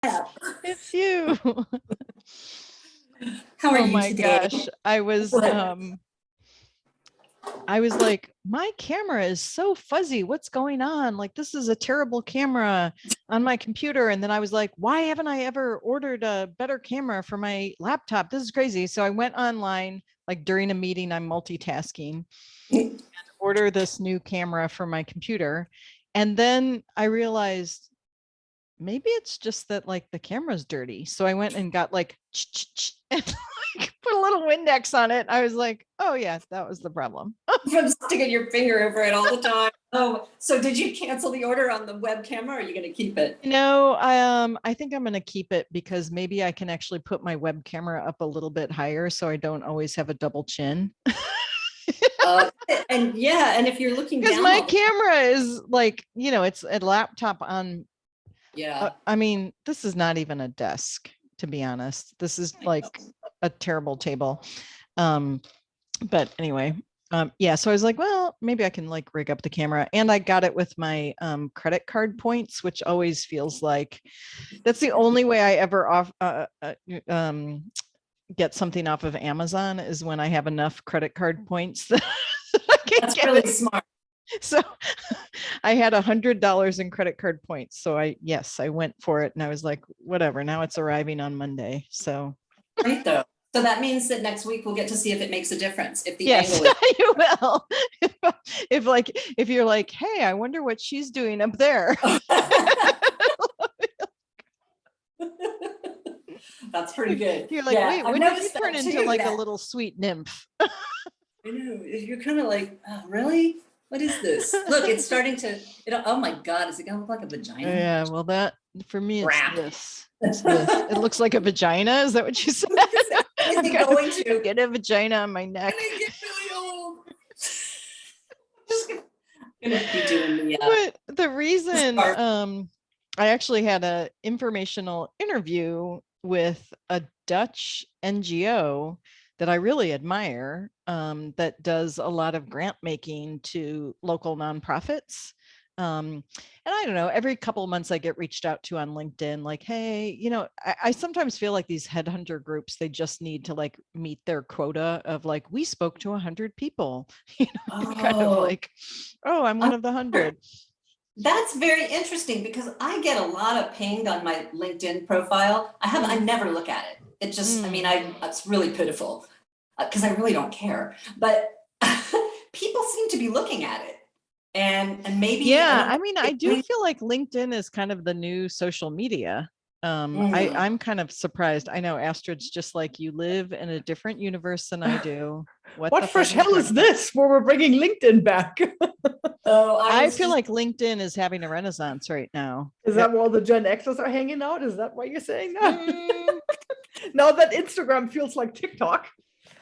It's you. How are Oh you my today? gosh. I was like, my camera is so fuzzy. What's going on? Like, this is a terrible camera on my computer. And then I was like, why haven't I ever ordered a better camera for my laptop? This is crazy. So I went online, like during a meeting, I'm multitasking, and order this new camera for my computer. And then I realized maybe it's just that like the camera's dirty. So I went and got like and like put a little Windex on it. I was like, oh yeah, that was the problem. From sticking your finger over it all the time. Oh, so did you cancel the order on the web camera, or are you going to keep it? I think I'm gonna keep it because maybe I can actually put my web camera up a little bit higher so I don't always have a double chin. And yeah, and if you're looking Because down, my camera is like, it's a laptop on. yeah, I mean, this is not even a desk, to be honest. This is like a terrible table. But anyway, yeah, so I was like, well, maybe I can like rig up the camera. And I got it with my credit card points, which always feels like that's the only way I ever get something off of Amazon is when I have enough credit card points that I can that's get really it. smart. So I had $100 in credit card points. So I went for it and I was like, whatever, now it's arriving on Monday. So Great though. So that means that next week we'll get to see if it makes a difference. If the yes, angle is you will. If you're like, hey, I wonder what she's doing up there. That's pretty good. You're like, yeah, wait, I've when did you noticed turn that into too, like a that- little sweet nymph? I know. You're kind of like, oh, really? What is this? Look, it's starting to, oh my God, is it gonna look like a vagina? Yeah, well, that for me, it's Crap. this. It's this. It looks like a vagina. Is that what you said? Is it going to get a vagina on my neck? I get really old. Just gonna be doing the But the reason I actually had an informational interview with a Dutch NGO that I really admire, that does a lot of grant making to local nonprofits. And I don't know, every couple of months I get reached out to on LinkedIn, like, hey, I sometimes feel like these headhunter groups, they just need to like meet their quota of like, we spoke to 100 people, kind of like, oh, I'm one of the 100. That's very interesting because I get a lot of ping on my LinkedIn profile. I never look at it. It just, I mean, it's really pitiful because I really don't care, but people seem to be looking at it. And maybe, yeah, I mean, I do feel like LinkedIn is kind of the new social media. I'm kind of surprised. I know Astrid's just like, you live in a different universe than I do. What fresh hell is this where we're bringing LinkedIn back? Oh, I feel like LinkedIn is having a renaissance right now. Is that where all the Gen Xers are hanging out? Is that what you're saying now? Now that Instagram feels like TikTok.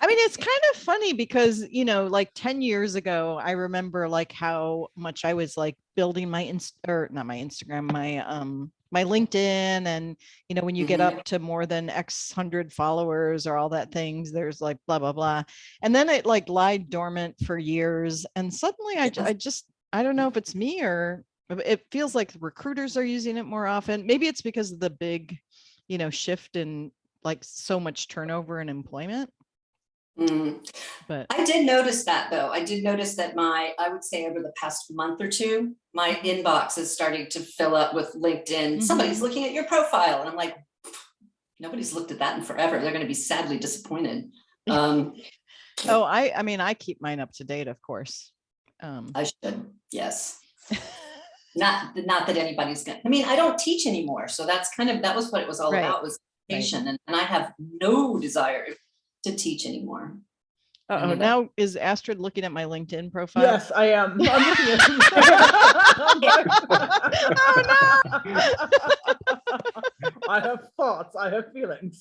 I mean, it's kind of funny because, like 10 years ago, I remember like how much I was like building my my LinkedIn. And, when you get up to more than X hundred followers or all that things, there's like blah, blah, blah. And then it like lied dormant for years. And suddenly I don't know if it's me or it feels like recruiters are using it more often. Maybe it's because of the big, shift in like so much turnover in employment. But I did notice that though. I did notice that I would say over the past month or two, my inbox is starting to fill up with LinkedIn. Somebody's looking at your profile. And I'm like, nobody's looked at that in forever. They're going to be sadly disappointed. I mean, I keep mine up to date, of course. I should, yes. Not that anybody's gonna, I mean, I don't teach anymore. So that was what it was all about, was education. And I have no desire to teach anymore. Now is Astrid looking at my LinkedIn profile? Yes, I am. I'm looking at Oh no! I have thoughts. I have feelings.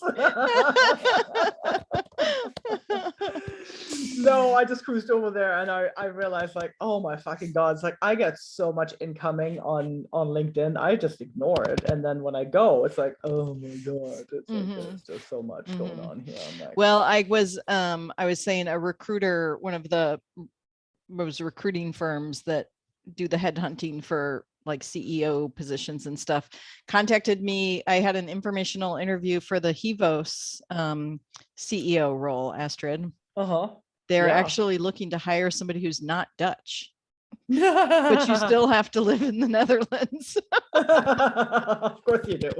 No, I just cruised over there and I realized like, oh my fucking God, it's like I get so much incoming on LinkedIn. I just ignore it. And then when I go, it's like, oh my God, it's like there's just so much going on here. I'm like, well, I was saying a recruiter, one of the recruiting firms that do the headhunting for like CEO positions and stuff, contacted me. I had an informational interview for the Hevos CEO role, Astrid. Uh-huh. They're Yeah. actually looking to hire somebody who's not Dutch, but you still have to live in the Netherlands. Of course you do.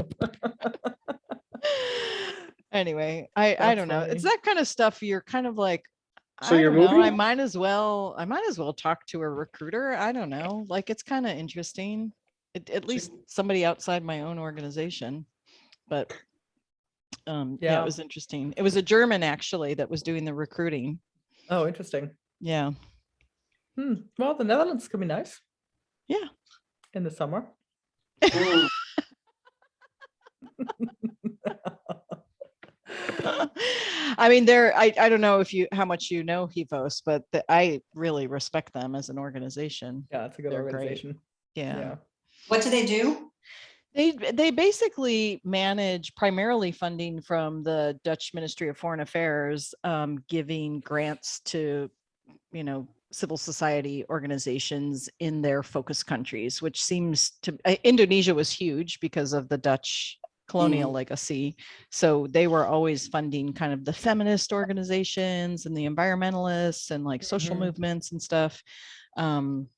Anyway, I That's don't know. It's funny. that kind of stuff. You're kind of like, So I you're don't know. I moving? might as well talk to a recruiter. I don't know. Like, it's kind of interesting. At least somebody outside my own organization. But yeah, Yeah. it was interesting. It was a German actually that was doing the recruiting. Oh, interesting. Yeah. Well, the Netherlands could be nice. Yeah. In the summer. Mm. I mean, I don't know how much you know Hevos, but I really respect them as an organization. Yeah, it's a good They're great. organization. Yeah. What do they do? They basically manage primarily funding from the Dutch Ministry of Foreign Affairs, giving grants to, civil society organizations in their focus countries, which seems to Indonesia was huge because of the Dutch colonial legacy. So they were always funding kind of the feminist organizations and the environmentalists and like social movements and stuff. But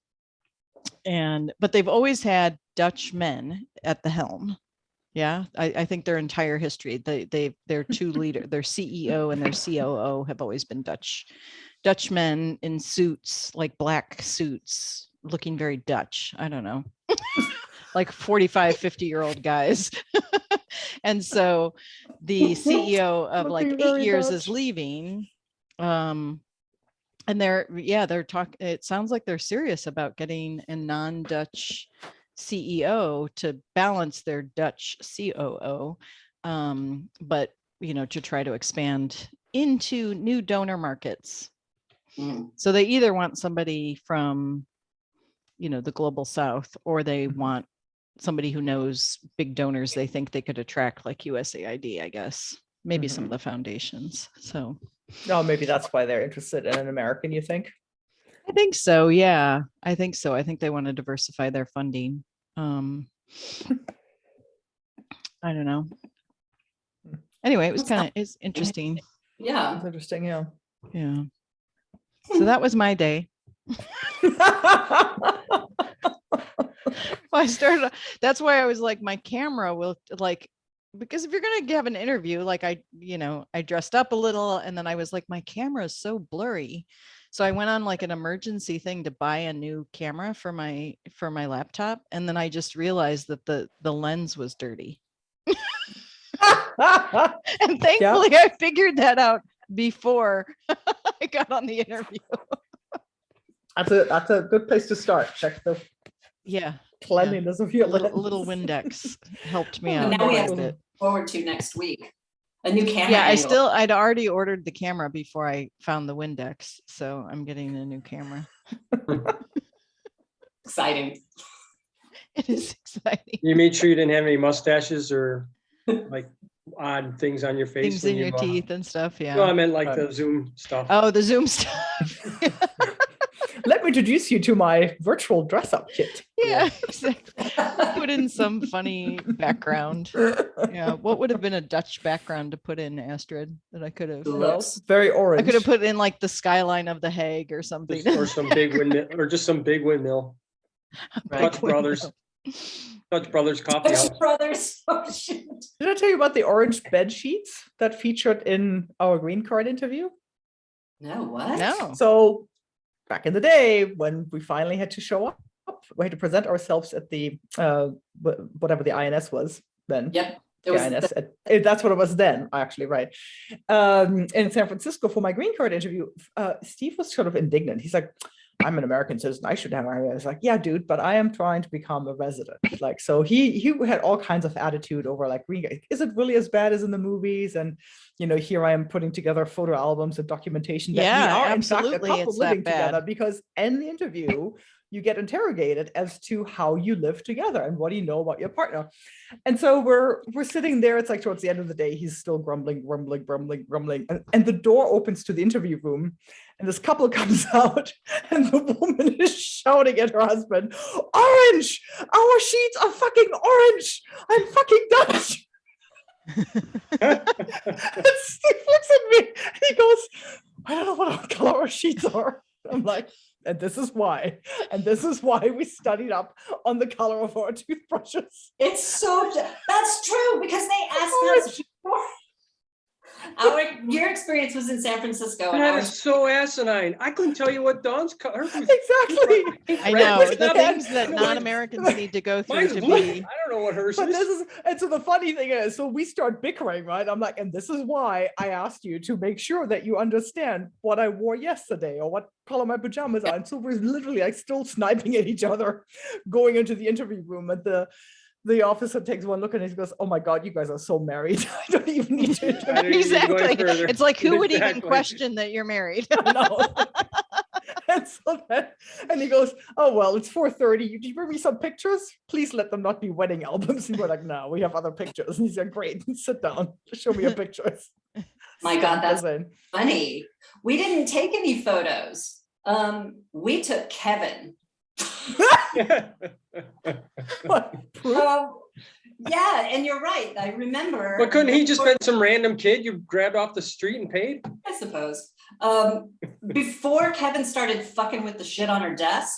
they've always had Dutch men at the helm. Yeah, I think their entire history, their two leaders, their CEO and their COO have always been Dutch men in suits, like black suits, looking very Dutch. I don't know, like 45, 50-year-old guys. And so the CEO of like 8 years is leaving. And they're talking, it sounds like they're serious about getting a non-Dutch CEO to balance their Dutch COO, but to try to expand into new donor markets. So they either want somebody from the global south, or they want somebody who knows big donors they think they could attract, like USAID, I guess, maybe some of the foundations. So maybe that's why they're interested in an American, you think? I think so. Yeah, I think so. I think they want to diversify their funding. I don't know. Anyway, it's interesting. Yeah. It's interesting, yeah. Yeah. So that was my day. That's why I was like, my camera will because if you're going to have an interview, like I dressed up a little, and then I was like, my camera is so blurry. So I went on like an emergency thing to buy a new camera for my laptop. And then I just realized that the lens was dirty. And thankfully I figured that out before I got on the interview. That's a good place to start. Check the cleanliness of your little Windex helped me out. Now we have to look forward to next week. A new camera. Yeah, I'd already ordered the camera before I found the Windex, so I'm getting a new camera. Exciting. It is exciting. You made sure you didn't have any mustaches or like odd things on your face. Things in your teeth and stuff. Yeah. No, I meant like the Zoom stuff. Oh, the Zoom stuff. Let me introduce you to my virtual dress-up kit. Yeah, exactly. Put in some funny background. Yeah, what would have been a Dutch background to put in, Astrid, that I could have? Well, very orange. I could have put in like the skyline of The Hague or something. Or some big windmill, or just some big windmill. Dutch Brothers. Dutch Brothers Coffee House. Dutch Brothers. Oh, shit. Did I tell you about the orange bed sheets that featured in our green card interview? No, what? No. So back in the day when we finally had to show up, we had to present ourselves at the whatever the INS was then. Yep. The INS. That's what it was then, actually, right? In San Francisco for my green card interview, Steve was sort of indignant. He's like, I'm an American citizen. I should have my. I was like, yeah, dude, but I am trying to become a resident. Like, so he had all kinds of attitude over like, is it really as bad as in the movies? And here I am putting together photo albums and documentation that we are in fact a couple living together. Because in the interview, you get interrogated as to how you live together and what do you know about your partner. And so we're sitting there. It's like towards the end of the day, he's still grumbling, and the door opens to the interview room, and this couple comes out, and the woman is shouting at her husband, "Orange! Our sheets are fucking orange! I'm fucking Dutch!" And Steve looks at me and he goes, "I don't know what color our sheets are." I'm like, and this is why. And this is why we studied up on the color of our toothbrushes. It's so, that's true, because they asked us. Your experience was in San Francisco. And That ours, is so asinine. I couldn't tell you what Dawn's color. Exactly. I know Red, the nothing. things that non-Americans need to go through Mine's to blue. I be. don't know what hers But is. this is, and so the funny thing is, so we start bickering, right? I'm like, and this is why I asked you to make sure that you understand what I wore yesterday or what color my pajamas are. And so we're literally like still sniping at each other going into the interview room. And the officer takes one look and he goes, "Oh my God, you guys are so married. I don't even need to." I didn't need to go any Exactly. further. It's like, who would even Exactly. question that you're married? No. And so then, and he goes, "Oh, well, it's 4:30. You bring me some pictures? Please let them not be wedding albums." And we're like, "No, we have other pictures." And he's like, "Great, sit down. Show me your pictures." my God, that's Listen. funny. We didn't take any photos. We took Kevin. What? Proof? Yeah, and you're right. I remember. But couldn't he just been some random kid you grabbed off the street and paid? I suppose. Before Kevin started fucking with the shit on her desk,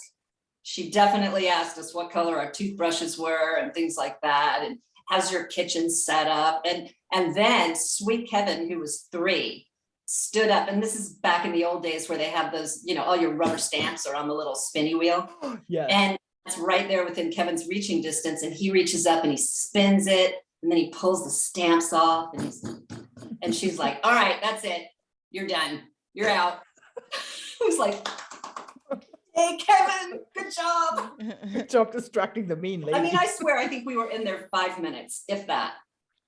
she definitely asked us what color our toothbrushes were and things like that. And how's your kitchen set up? And then sweet Kevin, who was 3, stood up. And this is back in the old days where they have those, all your rubber stamps are on the little spinny wheel. Yeah. And it's right there within Kevin's reaching distance. And he reaches up and he spins it. And then he pulls the stamps off. And she's like, "All right, that's it. You're done. You're out." I was like, "Hey, Kevin, good job." Good job distracting the mean lady. I mean, I swear, I think we were in there 5 minutes, if that.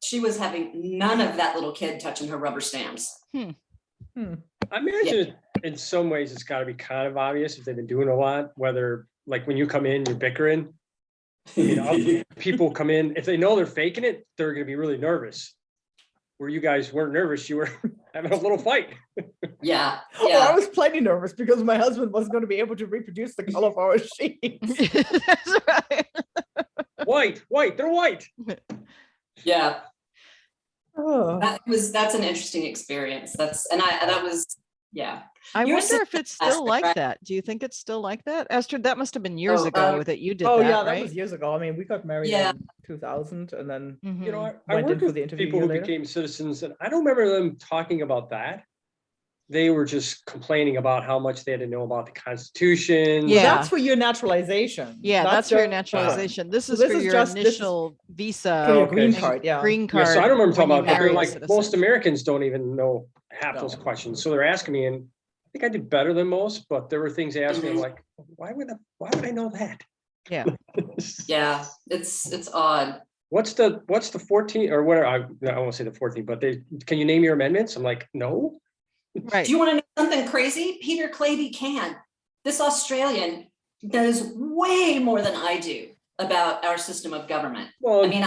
She was having none of that little kid touching her rubber stamps. I imagine in some ways it's got to be kind of obvious if they've been doing a lot, whether like when you come in, you're bickering. People come in, if they know they're faking it, they're going to be really nervous. Where you guys weren't nervous, you were having a little fight. Yeah, Oh, I yeah. was plenty nervous because my husband wasn't going to be able to reproduce the color of our sheets. That's right. White, they're white. Yeah, Oh. that's an interesting experience. Yeah. I You're wonder if it's still Astrid, like right? that. Do you think it's still like that? Astrid, that must have been years Oh, ago that you did Oh that, yeah, that right? was years ago. I mean, we got married Yeah. in 2000, and then Mhm. You know, I Went in worked for with the interview people year who later. became citizens, and I don't remember them talking about that. They were just complaining about how much they had to know about the Constitution. Yeah. that's for your naturalization. Yeah, that's for your just- naturalization. This so is this for is your just- this is initial visa. for your Okay. green and card. Yeah. Green Yeah, card. so I don't remember when talking you about, but marry they're a like, citizen. most Americans don't even know half those No. questions. So they're asking me, and I think I did better than most, but there were things they asked me, I'm like, why would I know that? Yeah. Yeah, it's odd. What's the 14 or whatever? I won't say the 14, but can you name your amendments? I'm like, no. Right. Do you want to know something crazy? Peter Claby can. This Australian knows way more than I do about our system of government. Well, I mean,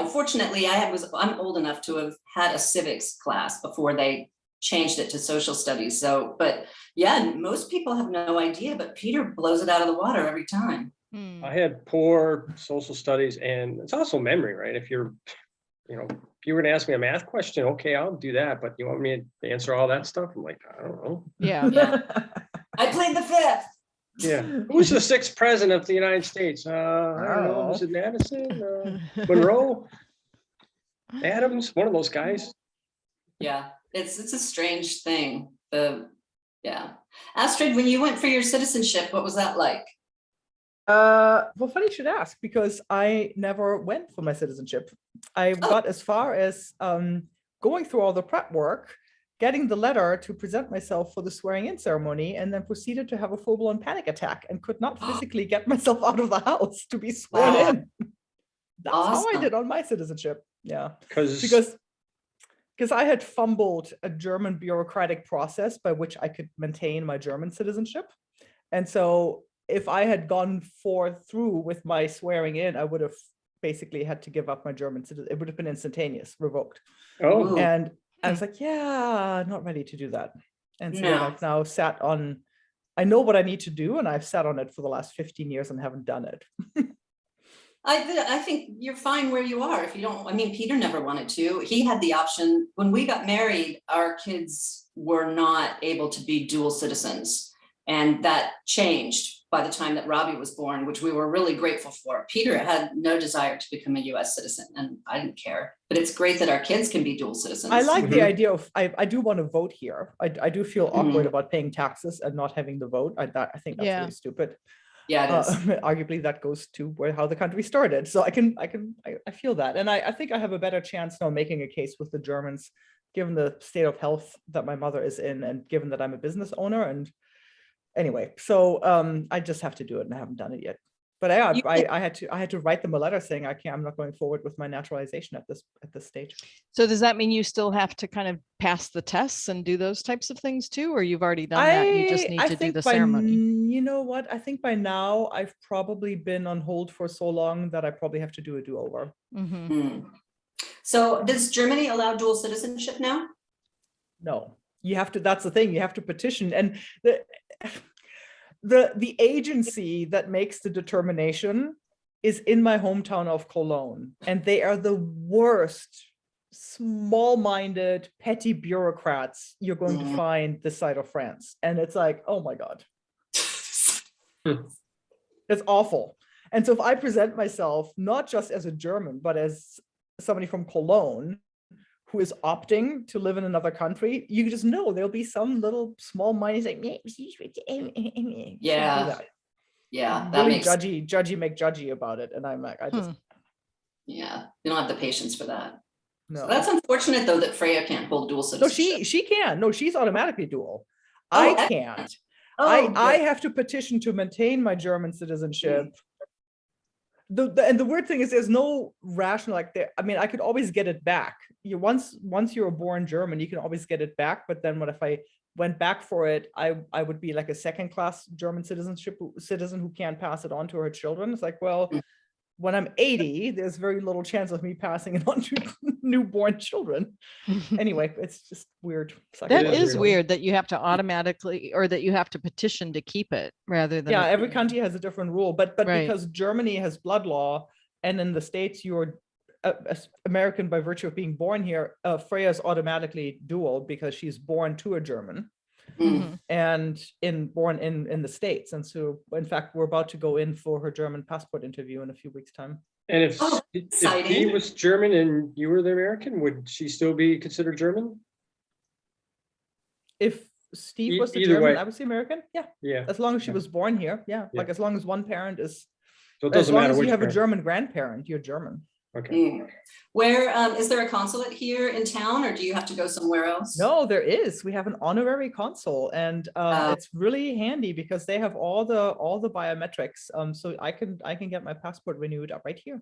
fortunately, I'm old enough to have had a civics class before they changed it to social studies. So, but yeah, most people have no idea, but Peter blows it out of the water every time. Hmm. I had poor social studies, and it's also memory, right? If you were to ask me a math question, okay, I'll do that. But you want me to answer all that stuff? I'm like, I don't know. Yeah. Yeah. I played the 5th. Yeah. Who's the 6th president of the United States? I don't know. Was it Madison? Monroe? Adams? One of those guys. Yeah, it's a strange thing. Astrid, when you went for your citizenship, what was that like? Well, funny you should ask, because I never went for my citizenship. I got as far as going through all the prep work, getting the letter to present myself for the swearing in ceremony, and then proceeded to have a full-blown panic attack and could not physically get myself out of the house to be sworn Wow. in. That's how I Awesome. did on my citizenship. Yeah, Because because I had fumbled a German bureaucratic process by which I could maintain my German citizenship. And so if I had gone through with my swearing in, I would have basically had to give up my German citizen. It would have been instantaneous, revoked. Oh, Ooh. And I was like, yeah, not ready to do that. And so then No. I've now sat on, I know what I need to do, and I've sat on it for the last 15 years and haven't done it. I think you're fine where you are if you don't, I mean, Peter never wanted to. He had the option. When we got married, our kids were not able to be dual citizens. And that changed by the time that Robbie was born, which we were really grateful for. Peter had no desire to become a US citizen, and I didn't care. But it's great that our kids can be dual citizens. I like the Mhm. idea of, I do want to vote here. I do feel awkward Mhm. about paying taxes and not having the vote. I think that's Yeah. really stupid. Yeah, it is. Arguably that goes to how the country started. So I feel that. And I think I have a better chance now making a case with the Germans, given the state of health that my mother is in, and given that I'm a business owner. And anyway, so I just have to do it, and I haven't done it yet. But You I had to write them a letter saying I'm not going forward with my naturalization at this stage. So does that mean you still have to kind of pass the tests and do those types of things too, or you've already done that? You just need to do the ceremony. You know what? I think by now I've probably been on hold for so long that I probably have to do a do-over. Mhm. Hmm. So does Germany allow dual citizenship now? No, you have to, that's the thing, you have to petition. And the agency that makes the determination is in my hometown of Cologne, and they are the worst small-minded petty bureaucrats you're going to find this side of France. And it's like, oh my God, it's awful. And so if I present myself not just as a German, but as somebody from Cologne who is opting to live in another country, you just know there'll be some little small minded like, Yeah. Yeah, that really makes, judgy, make judgy about it. And I'm like, I just, yeah, you don't have the patience for that. no. So that's unfortunate though, that Freya can't hold dual No, citizenship. she can. No, she's automatically dual. Oh, I excellent. can't. Oh, I good. have to petition to maintain my German citizenship. And the weird thing is there's no rational, like there, I mean, I could always get it back. Once you're born German, you can always get it back. But then what if I went back for it, I would be like a second class German citizen who can't pass it on to her children. It's like, well, when I'm 80, there's very little chance of me passing it on to newborn children. Anyway, it's just weird. That is is weird. weird that you have to automatically, or that you have to petition to keep it rather than. Yeah, it every being- country has a different rule, but Right. because Germany has blood law, and in the States you're American by virtue of being born here, Freya is automatically dual because she's born to a German Mhm. and born in the States. And so in fact, we're about to go in for her German passport interview in a few weeks' time. and if Oh, he exciting. was German and you were the American, would she still be considered German? If Steve was the Either German, way. I was the American. Yeah, Yeah, as long as she Yeah. was born here. Yeah, Yeah. like as long as one parent is, so it as doesn't long matter as you which have a parent. German grandparent, you're German. Okay, Where, is there a consulate here in town, or do you have to go somewhere else? No, there is. We have an honorary consul, and it's really handy because they have all the biometrics. So I can get my passport renewed right here.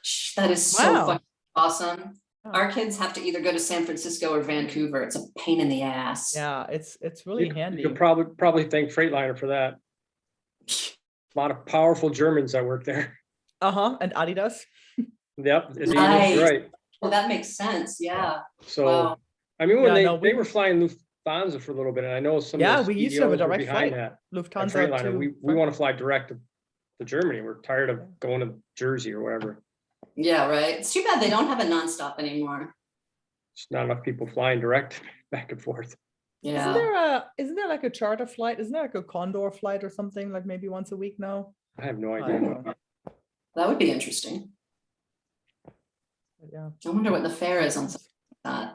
Shh, that is so Wow. fucking awesome. Yeah. Our kids have to either go to San Francisco or Vancouver. It's a pain in the ass. Yeah, it's really you handy. could probably thank Freightliner for that. A lot of powerful Germans that work there. And Adidas. Yep, is Nice. right. Well, that makes sense. Yeah. So, Wow. I mean, when Yeah, no, they we- were flying Lufthansa for a little bit, and I know some Yeah, of the we used to have a CEOs were direct behind flight. that. At Lufthansa Freightliner, to we want to fly direct to Germany. We're tired of going to Jersey or whatever. Yeah, right. It's too bad they don't have a nonstop anymore. There's not enough people flying direct back and forth. Yeah. Isn't there like a charter flight? Isn't there like a Condor flight or something, like maybe once a week now? I have no I idea. don't know. That would be interesting. But yeah. I wonder what the fare is on something like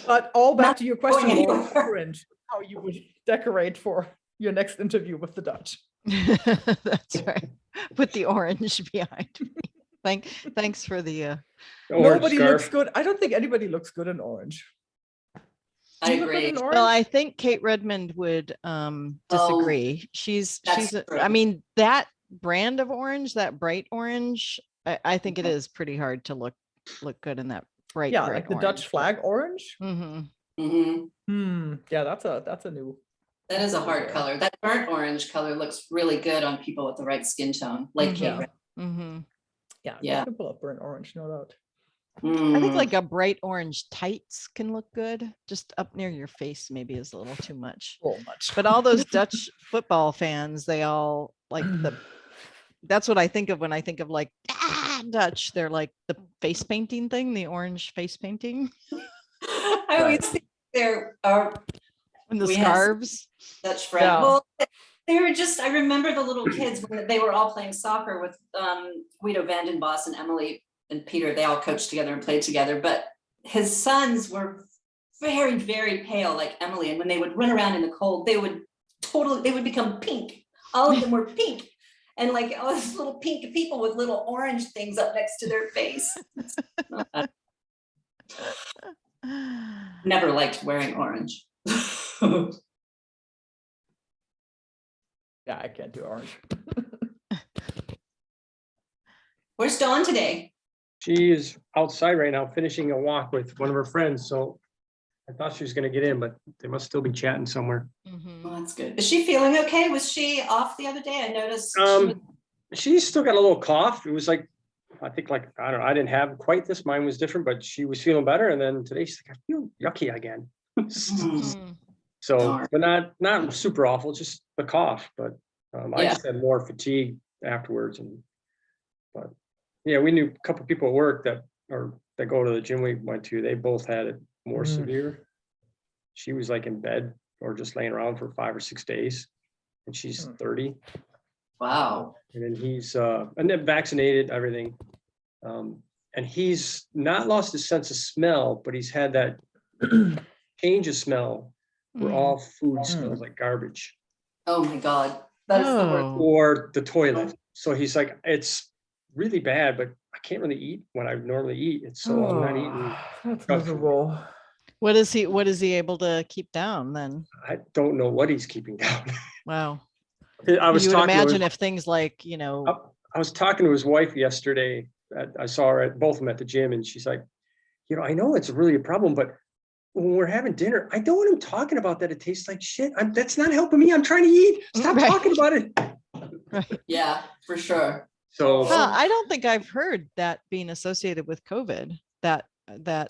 But all back Not to your question, going Laura, anywhere. orange, how you would decorate for your next interview with the Dutch. That's right. Put the orange behind me. Thanks for the, Orange Nobody looks scarf. good. I don't think anybody looks good in orange. I Do you look good agree. in orange? well, I think Kate Redmond would disagree. She's that's I true. mean, that brand of orange, that bright orange, I think it is pretty hard to look good in that bright, Yeah, like the Dutch flag orange. Hmm. Mhm. Yeah, that's a new. That is a hard Yeah. color. That burnt orange color looks really good on people with the right skin tone, light Mhm. Kate Red. Mm-hmm. Yeah, Yeah. you can pull up burnt orange, no doubt. I think Mm. like a bright orange tights can look good. Just up near your face maybe is a little too much. So much. But all those Dutch football fans, they all like that's what I think of when I think of like Dutch. They're like the face painting thing, the orange face painting I always think there are and the We had- scarves. Dutch friend. Yeah. Well, they were just, I remember the little kids when they were all playing soccer with Guido Vandenbos and Emily and Peter. They all coached together and played together, but his sons were very, very pale like Emily. And when they would run around in the cold, they would become pink. All of them were pink. And like all these little pink people with little orange things up next to their face. Never liked wearing orange. Yeah, I can't do orange. Where's Dawn today? She is outside right now finishing a walk with one of her friends, so I thought she was gonna get in, but they must still be chatting somewhere. Mhm. Well, that's good. Is she feeling okay? Was she off the other day? I noticed. she was- She's still got a little cough. It was like, I think like, I don't know, I didn't have quite this, mine was different, but she was feeling better, and then today she's like, I feel yucky again. Mm. So, Darn. but not super awful, just the cough, but I Yeah. just had more fatigue afterwards but yeah, we knew a couple people at work that go to the gym we went to, they both had it more Mm. severe. She was like in bed or just laying around for 5 or 6 days, and she's Mm. 30, Wow. and then he's and then vaccinated, everything. And he's not lost his sense of smell, but he's had that change of smell where Mm. all food Mm. smells like garbage Oh my God. That is the worst. Oh. or the toilet. So he's like, it's really bad, but I can't really eat when I normally eat. It's so I'm not eating. That's junk food. miserable. What is he able to keep down then? I don't know what he's keeping down. Wow. I was You would talking to imagine his, if things like, I was talking to his wife yesterday. I saw her at both of them at the gym, and she's like, I know it's really a problem, but when we're having dinner, I don't want him talking about that. It tastes like shit. That's not helping me. I'm trying to eat. Stop Right. talking about it. right. Yeah, for sure. So Huh, I don't think I've heard that being associated with COVID, that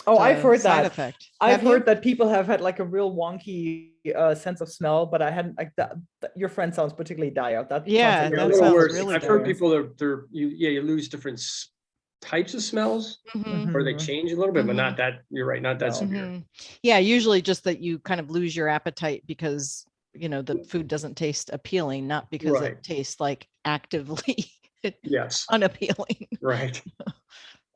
Oh, I've heard side that. effect. I've Have you? heard that people have had like a real wonky sense of smell, but I hadn't like that. Your friend sounds particularly dire. That sounds Yeah, like yeah, a a that little sounds worse. really I've heard bad. people that you lose different types of smells, Mhm. or they Mhm. change a little bit, but Mhm. not that. You're right, not that No. severe. Mhm. Yeah, usually just that you kind of lose your appetite because the food doesn't taste appealing, not because Right. it tastes like actively Yes, unappealing. right.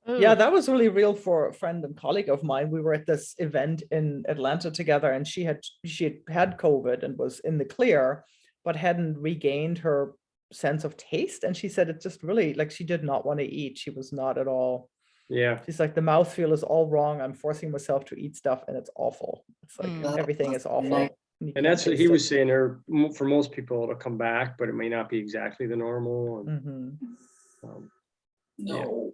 Yeah, Ugh. that was really real for a friend and colleague of mine. We were at this event in Atlanta together, and she had COVID and was in the clear, but hadn't regained her sense of taste. And she said it just really like she did not want to eat. She was not at all. Yeah, She's like, the mouthfeel is all wrong. I'm forcing myself to eat stuff, and it's awful. It's like Mm. everything is awful. Right. You and can't that's what taste he it. was saying. For most people, it'll come back, but it may not be exactly the normal. And, Mhm. No.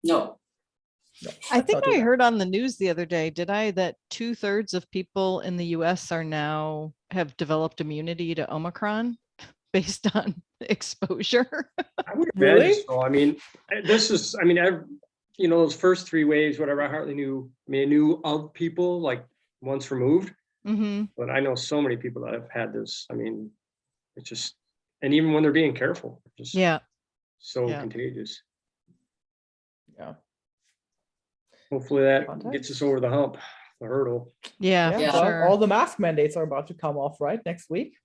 No. No, I let's think not do I that. heard on the news the other day, did I, that 2/3 of people in the US have developed immunity to Omicron based on exposure. I would Really? imagine so. I mean, those first 3 waves, whatever, I hardly knew. I mean, I knew of people like once removed, Hmm. but I know so many people that have had this. I mean, it's just, and even when they're being careful, just Yeah. so Yeah. contagious. Yeah. Hopefully that Contact? gets us over the hump, the hurdle. Yeah, Yeah, for well, sure. all the mask mandates are about to come off, right? Next week.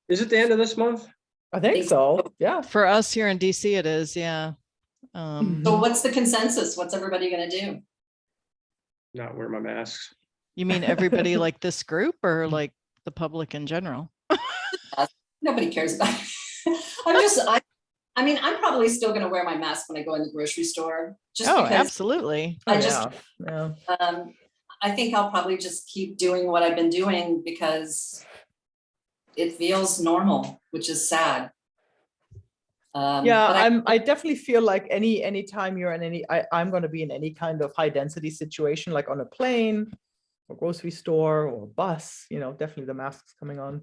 Is it the end of this month? I think so. Yeah. For us here in DC, it is. Yeah. So what's the consensus? What's everybody gonna do? Not wear my masks. You mean everybody like this group or like the public in general? Nobody cares about it. I mean, I'm probably still gonna wear my mask when I go in the grocery store, just Oh, because absolutely. I Oh, just, yeah. Yeah. I think I'll probably just keep doing what I've been doing because it feels normal, which is sad. Yeah, but I definitely feel like any time you're in I'm going to be in any kind of high density situation, like on a plane, or grocery store or bus, definitely the masks coming on.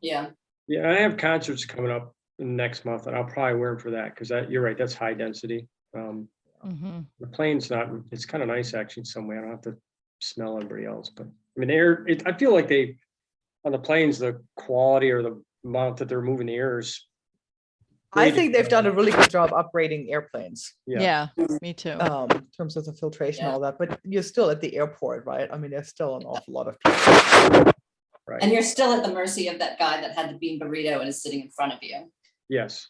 Yeah. Yeah, I have concerts coming up next month, and I'll probably wear them for that, because you're right, that's high density. Mhm. The plane's not, it's kind of nice actually in some way. I don't have to smell everybody else, but I mean, I feel like on the planes, the quality or the amount that they're moving the air is. I way think they've done a really good job upgrading airplanes, Yeah, me too. in terms of the filtration, Yeah. all that, but you're still at the airport, right? I mean, there's still an awful lot of people. Right. And you're still at the mercy of that guy that had the bean burrito and is sitting in front of you. Yes.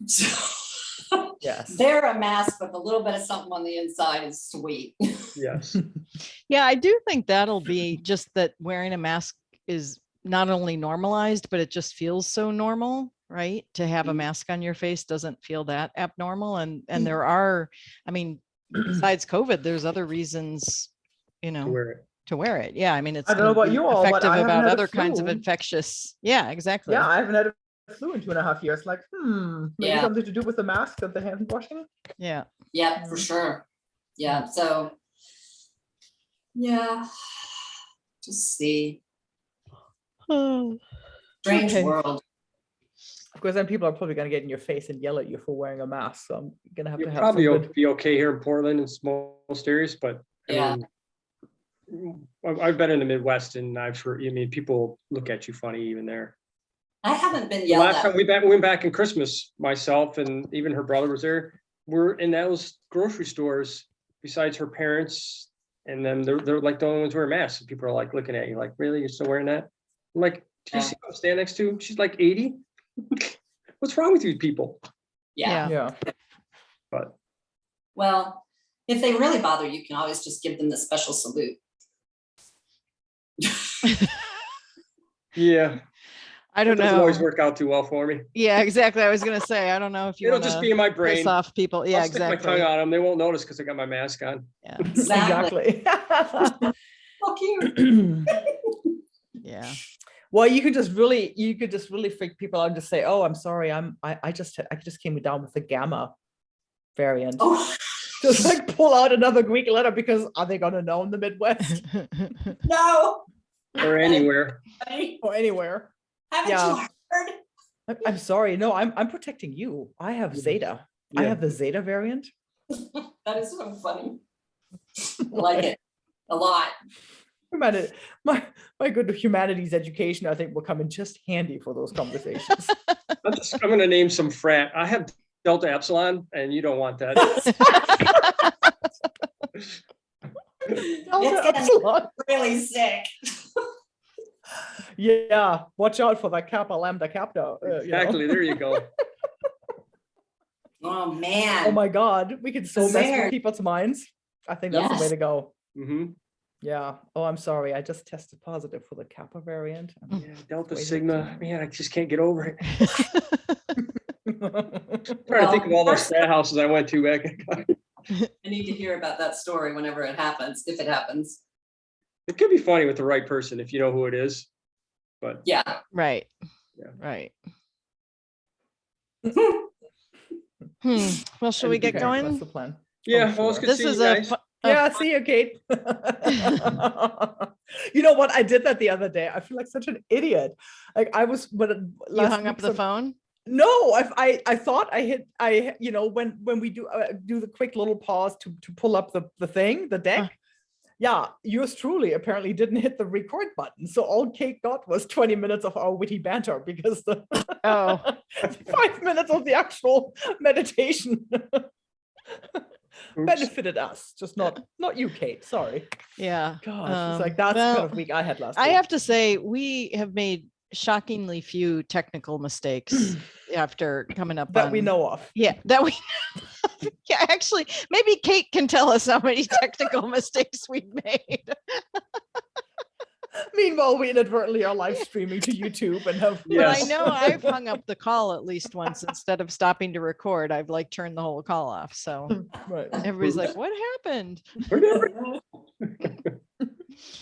So, Yes. they're a mask, but the little bit of something on the inside is sweet. Yes. Yeah, I do think that'll be just that wearing a mask is not only normalized, but it just feels so normal, right? To have a Mhm. mask on your face doesn't feel that abnormal. And there are, I mean, besides COVID, there's other reasons, To to wear it. wear it. Yeah, I mean, it's I don't know gonna about be you all, but effective I haven't about had a other kinds of flu. infectious. Yeah, exactly. Yeah, I haven't had a flu in 2.5 years. Like, maybe Yeah. something to do with the mask and the hand washing. Yeah. Yeah, for sure. Yeah, so. Yeah. Just see. Oh, Strange Okay. world. Of course, then people are probably going to get in your face and yell at you for wearing a mask. So I'm going to have You'll to have probably some good. be okay here in Portland and most areas, but I Yeah. mean, I've been in the Midwest, and people look at you funny even there. I haven't been The yelled last time at. we went back in Christmas, myself and even her brother was there. We're in those grocery stores besides her parents, and then they're like the only ones wearing masks. And people are like looking at you like, really, you're still wearing that? I'm like, do you see who I'm standing next to? She's like 80. What's wrong with you people? Yeah. Yeah. But Well, if they really bother you, you can always just give them the special salute. yeah, I it don't doesn't always know. work out too well for me. Yeah, exactly. I was gonna say, I don't know if you It'll want just to be in my piss brain. off people. Yeah, I'll stick my exactly. tongue on them. They won't notice because I got my mask on. Yeah. Exactly. Exactly. So cute. Yeah. Well, you could just really freak people out and just say, "Oh, I'm sorry, I just came down with the Gamma variant." Oh, Just like pull out another Greek letter, because are they gonna know in the Midwest no. Or anywhere. or anywhere? Haven't Yeah. you heard? I'm sorry, no, I'm protecting you. I have Yeah. Zeta. I Yeah. have the Zeta variant. That is so funny. I like it a lot. My good humanities education, I think, will come in just handy for those conversations. I'm going to name some frat. I have Delta Epsilon, and you don't want that. Delta getting- Epsilon. Really sick. Yeah, watch out for that Kappa Lambda Kappa. Exactly. There you go. Oh man. Oh my God, we can so mess There. with people's minds. I think that's the way Yes. to go. hmm Yeah. Oh, I'm sorry. I just tested positive for the Kappa variant. Yeah, Delta Wait a Sigma. Man, I just can't get over it. I'm trying Well, to think of all those first- frat houses I went to back. I need to hear about that story whenever it happens, if it happens. It could be funny with the right person if you know who it is. But Yeah. Right. Yeah. Right. Well, shall we get Okay, That's going? the plan. yeah, Oh, well, it's sure. good This seeing is you a guys. Yeah, see you, Kate. You know what? I did that the other day. I feel like such an idiot. Like I was, but You hung up the phone? No, I thought when we do the quick little pause to pull up the thing, the deck. Yeah, yours truly apparently didn't hit the record button. So all Kate got was 20 minutes of our witty banter, because the Oh, 5 minutes of the actual meditation Oops. benefited us, just not you, Kate. Sorry. yeah. God, it's like that's the well, kind of week I had last I week. have to say, we have made shockingly few technical mistakes after coming up that we on- know of. Yeah, that we. Yeah, actually, maybe Kate can tell us how many technical mistakes we've made. Meanwhile, we inadvertently are live streaming to YouTube and have. But I Yes. know I've hung up the call at least once instead of stopping to record. I've like turned the whole call off. So Right. everybody's like, "What happened?" Whatever.